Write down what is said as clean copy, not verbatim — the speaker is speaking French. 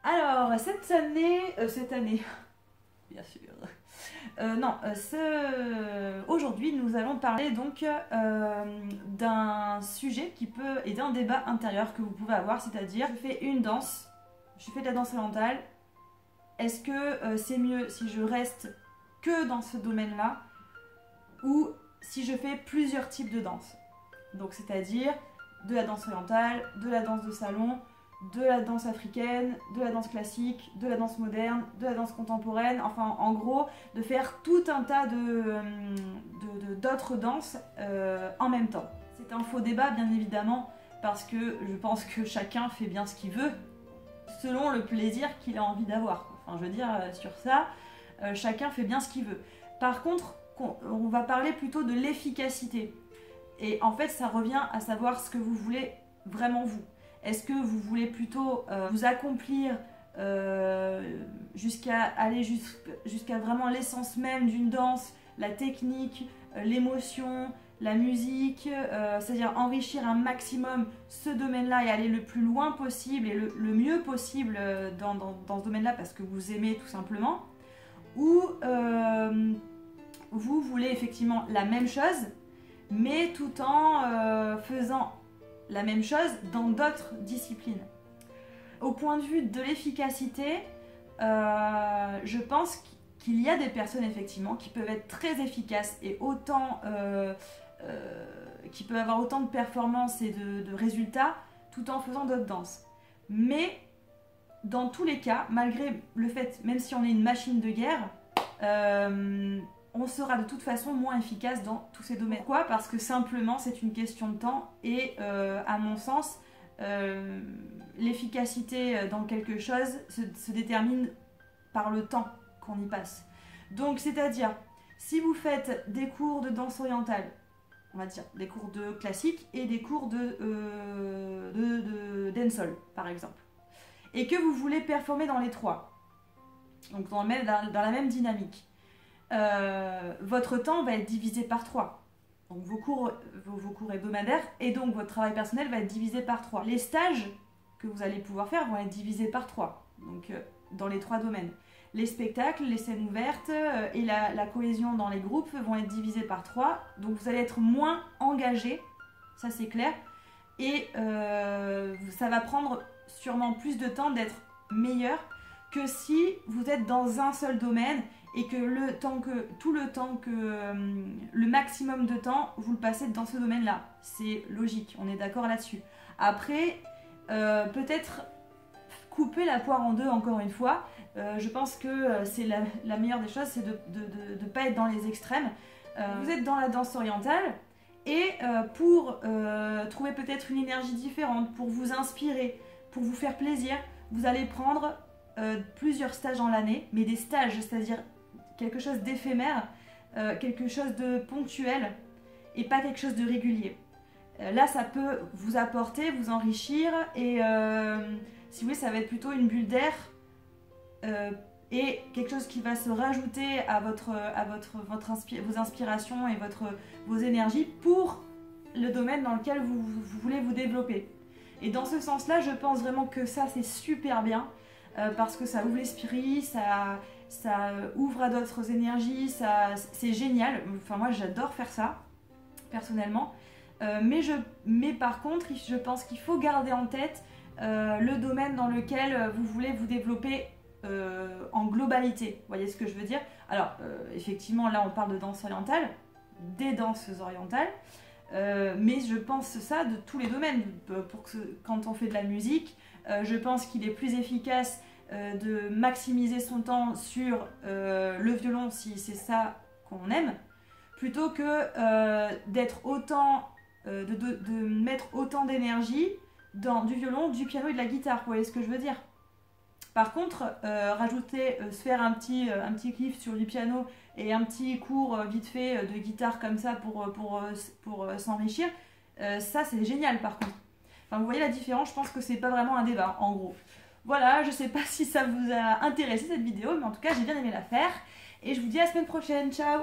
Alors, cette année, bien sûr. Non, aujourd'hui, nous allons parler donc d'un sujet qui peut et d'un débat intérieur que vous pouvez avoir, c'est-à-dire, je fais une danse, je fais de la danse orientale. Est-ce que c'est mieux si je reste que dans ce domaine-là ou si je fais plusieurs types de danse? Donc, c'est-à-dire de la danse orientale, de la danse de salon, de la danse africaine, de la danse classique, de la danse moderne, de la danse contemporaine, enfin en gros de faire tout un tas d'autres danses en même temps. C'est un faux débat bien évidemment parce que je pense que chacun fait bien ce qu'il veut selon le plaisir qu'il a envie d'avoir. Enfin je veux dire sur ça, chacun fait bien ce qu'il veut. Par contre, on va parler plutôt de l'efficacité. Et en fait ça revient à savoir ce que vous voulez vraiment vous. Est-ce que vous voulez plutôt vous accomplir jusqu'à aller jusqu'à vraiment l'essence même d'une danse, la technique, l'émotion, la musique, c'est-à-dire enrichir un maximum ce domaine-là et aller le plus loin possible et le mieux possible dans ce domaine-là parce que vous aimez tout simplement, ou vous voulez effectivement la même chose mais tout en faisant la même chose dans d'autres disciplines. Au point de vue de l'efficacité, je pense qu'il y a des personnes effectivement qui peuvent être très efficaces et qui peuvent avoir autant de performances et de résultats tout en faisant d'autres danses. Mais dans tous les cas, malgré le fait, même si on est une machine de guerre, on sera de toute façon moins efficace dans tous ces domaines. Pourquoi? Parce que simplement c'est une question de temps et à mon sens l'efficacité dans quelque chose se détermine par le temps qu'on y passe. Donc c'est-à-dire si vous faites des cours de danse orientale, on va dire des cours de classique et des cours de dancehall par exemple, et que vous voulez performer dans les trois, donc dans la même dynamique, votre temps va être divisé par 3. Donc vos cours hebdomadaires et donc votre travail personnel va être divisé par 3. Les stages que vous allez pouvoir faire vont être divisés par 3. Donc dans les 3 domaines. Les spectacles, les scènes ouvertes et la cohésion dans les groupes vont être divisés par 3. Donc vous allez être moins engagé, ça c'est clair. Et ça va prendre sûrement plus de temps d'être meilleur que si vous êtes dans un seul domaine et que le maximum de temps, vous le passez dans ce domaine-là. C'est logique, on est d'accord là-dessus. Après, peut-être couper la poire en deux encore une fois. Je pense que c'est la meilleure des choses, c'est de ne pas être dans les extrêmes. Vous êtes dans la danse orientale et pour trouver peut-être une énergie différente, pour vous inspirer, pour vous faire plaisir, vous allez prendre plusieurs stages dans l'année, mais des stages, c'est-à-dire quelque chose d'éphémère, quelque chose de ponctuel et pas quelque chose de régulier. Là, ça peut vous apporter, vous enrichir et si vous voulez, ça va être plutôt une bulle d'air et quelque chose qui va se rajouter à vos inspirations et vos énergies pour le domaine dans lequel vous voulez vous développer. Et dans ce sens-là, je pense vraiment que ça, c'est super bien parce que ça ouvre l'esprit, ça ouvre à d'autres énergies, c'est génial. Enfin, moi, j'adore faire ça, personnellement. Mais par contre, je pense qu'il faut garder en tête le domaine dans lequel vous voulez vous développer en globalité. Vous voyez ce que je veux dire? Alors, effectivement, là, on parle de danse orientale, des danses orientales, mais je pense ça de tous les domaines. Quand on fait de la musique, je pense qu'il est plus efficace de maximiser son temps sur le violon si c'est ça qu'on aime, plutôt que d'être autant, de mettre autant d'énergie dans du violon, du piano et de la guitare. Vous voyez ce que je veux dire? Par contre, se faire un petit kiff sur du piano et un petit cours vite fait de guitare comme ça pour s'enrichir, ça c'est génial par contre. Enfin, vous voyez la différence, je pense que c'est pas vraiment un débat en gros. Voilà, je sais pas si ça vous a intéressé cette vidéo, mais en tout cas j'ai bien aimé la faire. Et je vous dis à la semaine prochaine, ciao!